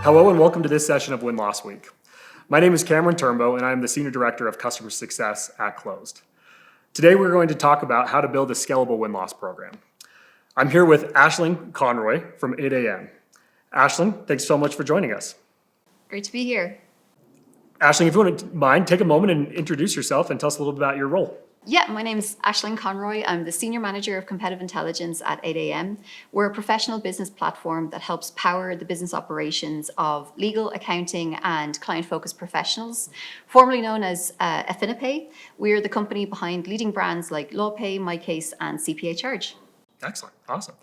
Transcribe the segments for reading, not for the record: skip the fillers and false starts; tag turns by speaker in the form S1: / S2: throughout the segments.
S1: Hello and welcome to this session of Win-Loss Week. My name is Cameron Turnbow and I am the Senior Director of Customer Success at Clozd. Today we're going to talk about how to build a scalable win-loss program. I'm here with Aisling Conroy from 8am. Aisling, thanks so much for joining us.
S2: Great to be here.
S1: Aisling, if you wouldn't mind, take a moment and introduce yourself and tell us a little bit about your role.
S2: Yeah, my name is Aisling Conroy. I'm the Senior Manager of Competitive Intelligence at 8am. We're a professional business platform that helps power the business operations of legal, accounting, and client-focused professionals. Formerly known as Affinipay, we're the company behind leading brands like LawPay, MyCase, and CPA Charge.
S1: Excellent, awesome.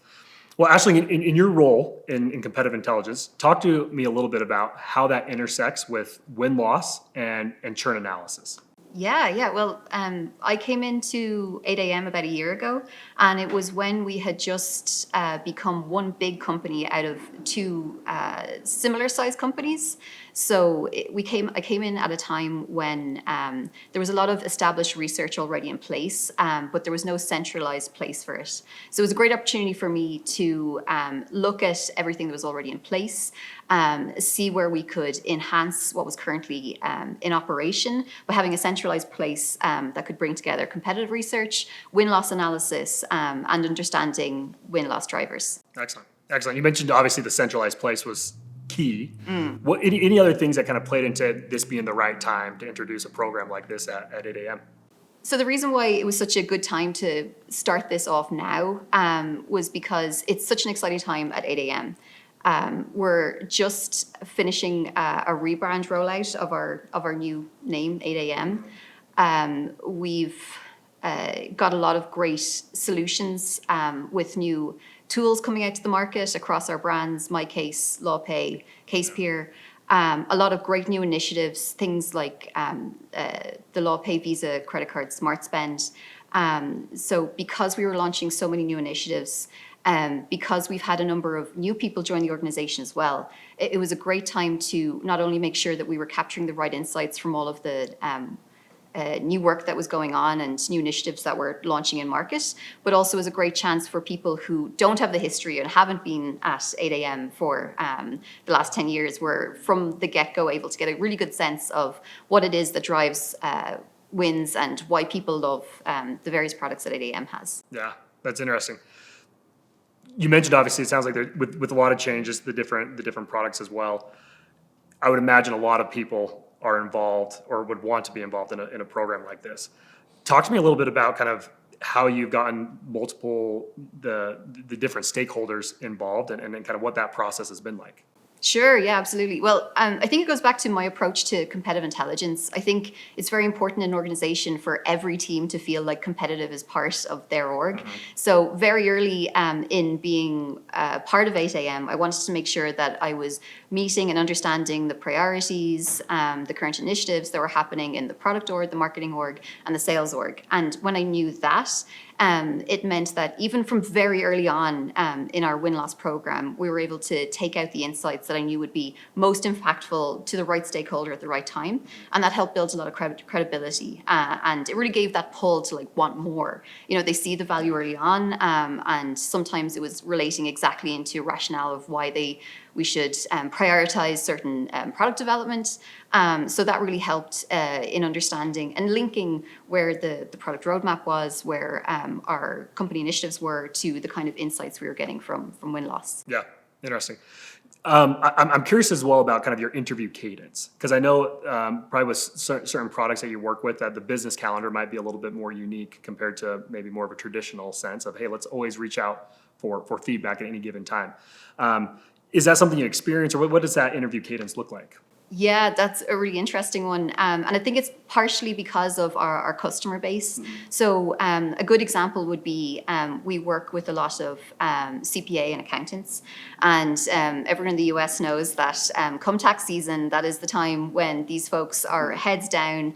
S1: Well, Aisling, in your role in competitive intelligence, talk to me a little bit about how that intersects with win-loss and churn analysis.
S2: Yeah. Well, I came into 8am about a year ago, and it was when we had just become one big company out of two similar-sized companies. So I came in at a time when there was a lot of established research already in place, but there was no centralized place for it. So it was a great opportunity for me to look at everything that was already in place, see where we could enhance what was currently in operation by having a centralized place that could bring together competitive research, win-loss analysis, and understanding win-loss drivers.
S1: Excellent. You mentioned obviously the centralized place was key. What any other things that kind of played into this being the right time to introduce a program like this at 8am?
S2: So the reason why it was such a good time to start this off now was because it's such an exciting time at 8am. We're just finishing a rebrand rollout of our new name, 8am. We've got a lot of great solutions with new tools coming out to the market across our brands, MyCase, LawPay, CasePeer. A lot of great new initiatives, things like the LawPay Visa credit card Smart Spend. So because we were launching so many new initiatives, because we've had a number of new people join the organization as well, it was a great time to not only make sure that we were capturing the right insights from all of the new work that was going on and new initiatives that we're launching in market, but also as a great chance for people who don't have the history and haven't been at 8am for the last 10 years. We're from the get-go able to get a really good sense of what it is that drives wins and why people love the various products that 8am has.
S1: Yeah, that's interesting. You mentioned obviously it sounds like with a lot of changes, the different products as well. I would imagine a lot of people are involved or would want to be involved in a program like this. Talk to me a little bit about kind of how you've gotten the different stakeholders involved and kind of what that process has been like.
S2: Sure, yeah, absolutely. Well, I think it goes back to my approach to competitive intelligence. I think it's very important in an organization for every team to feel like competitive is part of their org. So very early in being part of 8am, I wanted to make sure that I was meeting and understanding the priorities, the current initiatives that were happening in the product org, the marketing org, and the sales org. And when I knew that, it meant that even from very early on in our win-loss program, we were able to take out the insights that I knew would be most impactful to the right stakeholder at the right time. And that helped build a lot of credibility. And it really gave that pull to want more. They see the value early on, and sometimes it was relating exactly into rationale of why we should prioritize certain product development. So that really helped in understanding and linking where the product roadmap was, where our company initiatives were, to the kind of insights we were getting from win-loss.
S1: Yeah, interesting. I'm curious as well about kind of your interview cadence, because I know probably with certain products that you work with that the business calendar might be a little bit more unique compared to maybe more of a traditional sense of, hey, let's always reach out for feedback at any given time. Is that something you experience, or what does that interview cadence look like?
S2: Yeah, that's a really interesting one. And I think it's partially because of our customer base. So a good example would be we work with a lot of CPA and accountants. And everyone in the US knows that come tax season, that is the time when these folks are heads down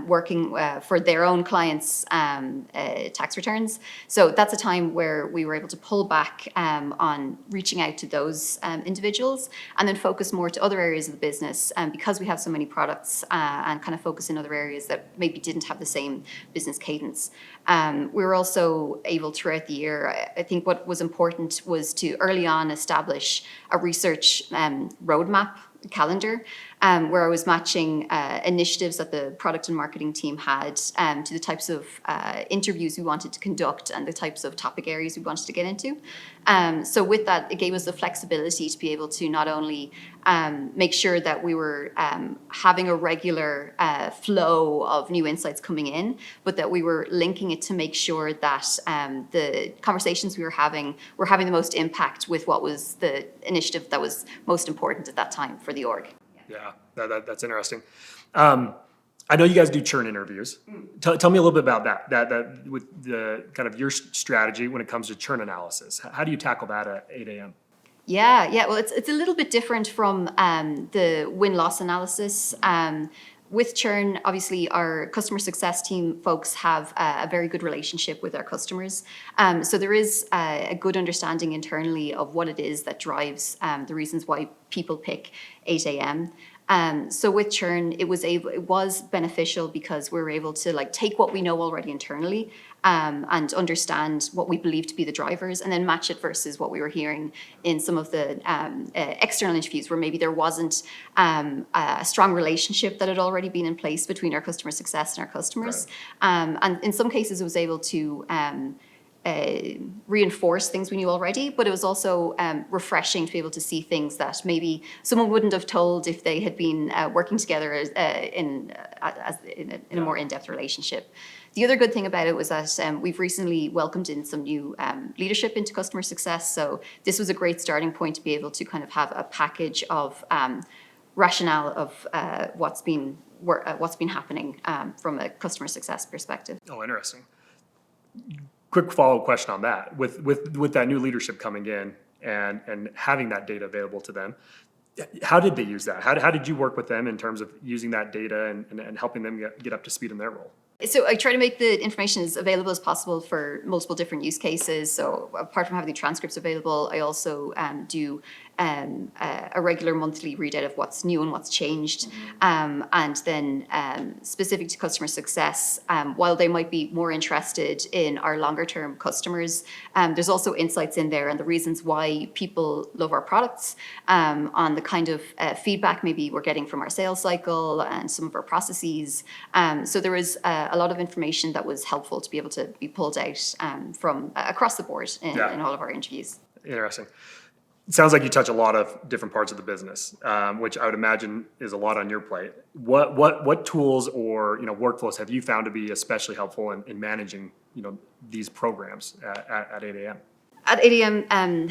S2: working for their own clients' tax returns. So that's a time where we were able to pull back on reaching out to those individuals and then focus more to other areas of the business. Because we have so many products and kind of focus in other areas that maybe didn't have the same business cadence. We were also able throughout the year, I think what was important was to early on establish a research roadmap calendar where I was matching initiatives that the product and marketing team had to the types of interviews we wanted to conduct and the types of topic areas we wanted to get into. So with that, it gave us the flexibility to be able to not only make sure that we were having a regular flow of new insights coming in, but that we were linking it to make sure that the conversations we were having the most impact with what was the initiative that was most important at that time for the org.
S1: Yeah, that's interesting. I know you guys do churn interviews. Tell me a little bit about that with the kind of your strategy when it comes to churn analysis. How do you tackle that at 8 a.m.?
S2: Yeah. Well, it's a little bit different from the win-loss analysis. With churn, obviously, our customer success team folks have a very good relationship with our customers. So there is a good understanding internally of what it is that drives the reasons why people pick 8 a.m. So with churn, it was beneficial because we were able to take what we know already internally and understand what we believe to be the drivers, and then match it versus what we were hearing in some of the external interviews where maybe there wasn't a strong relationship that had already been in place between our customer success and our customers. Right. And in some cases, it was able to reinforce things we knew already, but it was also refreshing to be able to see things that maybe someone wouldn't have told if they had been working together in a more in-depth relationship. The other good thing about it was that we've recently welcomed in some new leadership into customer success. So this was a great starting point to be able to kind of have a package of rationale of what's been happening from a customer success perspective.
S1: Oh, interesting. Quick follow-up question on that. With that new leadership coming in and having that data available to them, how did they use that? How did you work with them in terms of using that data and helping them get up to speed in their role?
S2: So I try to make the information as available as possible for multiple different use cases. So apart from having the transcripts available, I also do a regular monthly readout of what's new and what's changed. And then specific to customer success, while they might be more interested in our longer term customers, there's also insights in there and the reasons why people love our products, on the kind of feedback maybe we're getting from our sales cycle and some of our processes. So there was a lot of information that was helpful to be able to be pulled out from across the board in all of our interviews.
S1: Interesting. It sounds like you touch a lot of different parts of the business, which I would imagine is a lot on your plate. What tools or workflows have you found to be especially helpful in managing these programs at 8 a.m.?
S2: At 8 a.m.,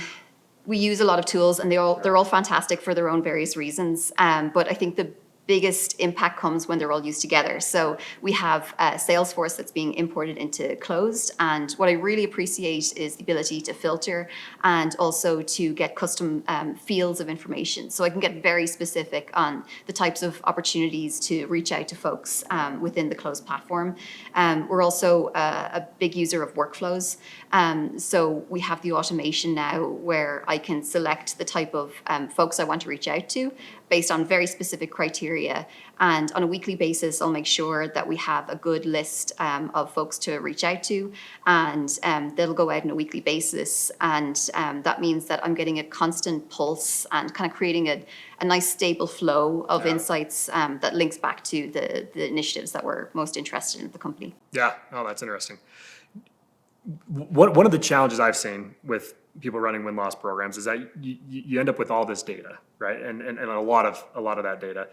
S2: we use a lot of tools, and they're all fantastic for their own various reasons. But I think the biggest impact comes when they're all used together. So we have Salesforce that's being imported into Clozd, and what I really appreciate is the ability to filter and also to get custom fields of information. So I can get very specific on the types of opportunities to reach out to folks within the Clozd platform. We're also a big user of workflows. So we have the automation now where I can select the type of folks I want to reach out to based on very specific criteria. And on a weekly basis, I'll make sure that we have a good list of folks to reach out to, and they'll go out on a weekly basis. And that means that I'm getting a constant pulse and kind of creating a nice stable flow of insights that links back to the initiatives that we're most interested in at the company. Yeah,
S1: oh, that's interesting. One of the challenges I've seen with people running win-loss programs is that you end up with all this data, right? And a lot of that data.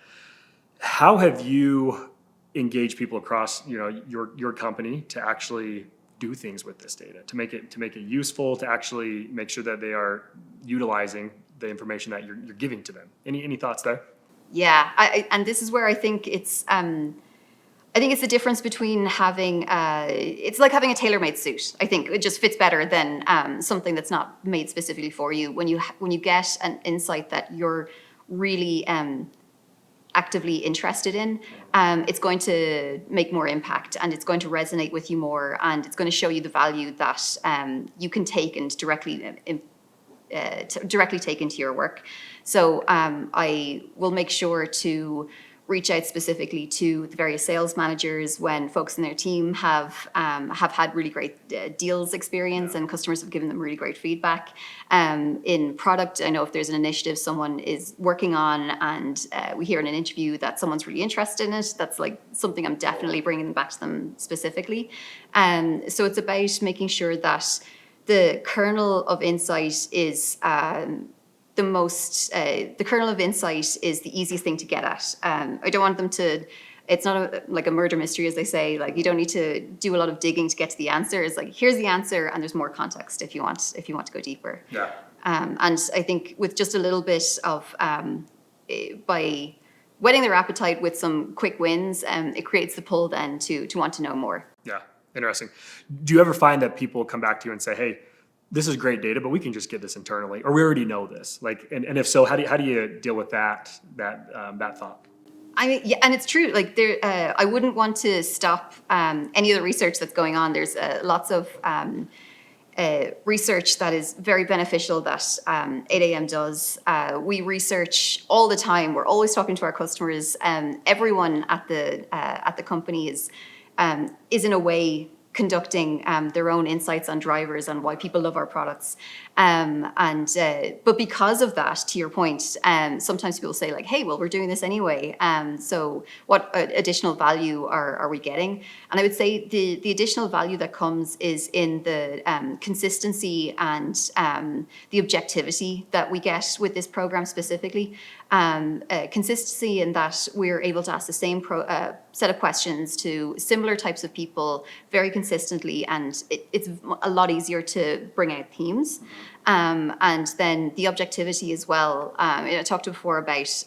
S1: How have you engaged people across your company to actually do things with this data, to make it useful, to actually make sure that they are utilizing the information that you're giving to them? Any thoughts there?
S2: Yeah, and this is where I think it's the difference between having, it's like having a tailor-made suit. I think it just fits better than something that's not made specifically for you. When you get an insight that you're really actively interested in, it's going to make more impact, and it's going to resonate with you more, and it's going to show you the value that you can take and directly take into your work. So I will make sure to reach out specifically to the various sales managers when folks in their team have had really great deals experience and customers have given them really great feedback. In product, I know if there's an initiative someone is working on and we hear in an interview that someone's really interested in it, that's like something I'm definitely bringing back to them specifically. So it's about making sure that the kernel of insight is the kernel of insight is the easiest thing to get at. I don't want them to, it's not like a murder mystery, as they say, like you don't need to do a lot of digging to get to the answer. It's like, here's the answer and there's more context if you want to go deeper.
S1: Yeah.
S2: And I think with just a little bit of, by whetting their appetite with some quick wins, it creates the pull then to want to know more.
S1: Yeah, interesting. Do you ever find that people come back to you and say, hey, this is great data, but we can just get this internally, or we already know this? Like, and if so, how do you deal with that thought?
S2: I mean, yeah, and it's true. Like, I wouldn't want to stop any of the research that's going on. There's lots of research that is very beneficial that 8am does. We research all the time. We're always talking to our customers. Everyone at the company is in a way conducting their own insights on drivers and why people love our products. But because of that, to your point, sometimes people say like, hey, well, we're doing this anyway. So what additional value are we getting? And I would say the additional value that comes is in the consistency and the objectivity that we get with this program specifically. Consistency in that we're able to ask the same set of questions to similar types of people very consistently, and it's a lot easier to bring out themes. And then the objectivity as well. I talked before about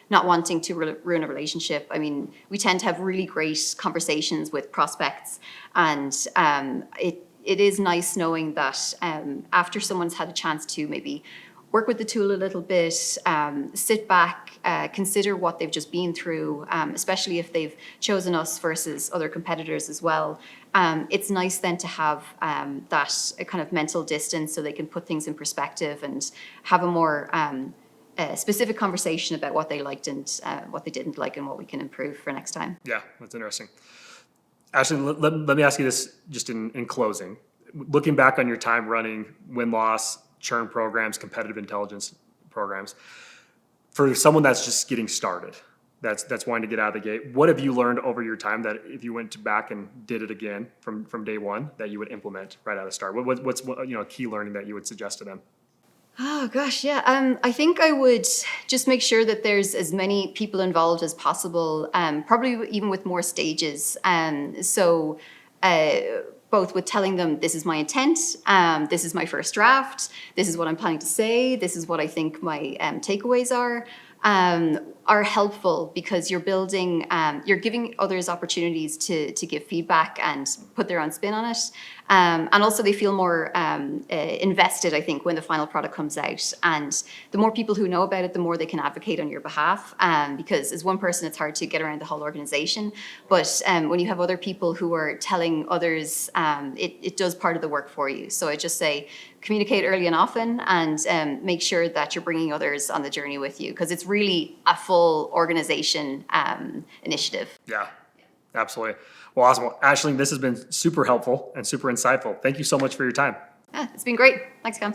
S2: not wanting to ruin a relationship. I mean, we tend to have really great conversations with prospects, and it is nice knowing that after someone's had a chance to maybe work with the tool a little bit, sit back, consider what they've just been through, especially if they've chosen us versus other competitors as well. It's nice then to have that kind of mental distance so they can put things in perspective and have a more specific conversation about what they liked and what they didn't like and what we can improve for next time.
S1: Yeah, that's interesting. Ashley, let me ask you this just in closing. Looking back on your time running win-loss, churn programs, competitive intelligence programs, for someone that's just getting started, that's wanting to get out of the gate, what have you learned over your time that if you went back and did it again from day one that you would implement right out of the start? What's a key learning that you would suggest to them?
S2: Oh gosh, yeah. I think I would just make sure that there's as many people involved as possible, probably even with more stages. Both with telling them this is my intent, this is my first draft, this is what I'm planning to say, this is what I think my takeaways are helpful because you're building, you're giving others opportunities to give feedback and put their own spin on it. And also they feel more invested, I think, when the final product comes out. And the more people who know about it, the more they can advocate on your behalf. Because as one person, it's hard to get around the whole organization. But when you have other people who are telling others, it does part of the work for you. So I just say, communicate early and often and make sure that you're bringing others on the journey with you because it's really a full organization initiative.
S1: Yeah, absolutely. Well, awesome. Well, Ashley, this has been super helpful and super insightful. Thank you so much for your time.
S2: Yeah, it's been great. Thanks, Cam.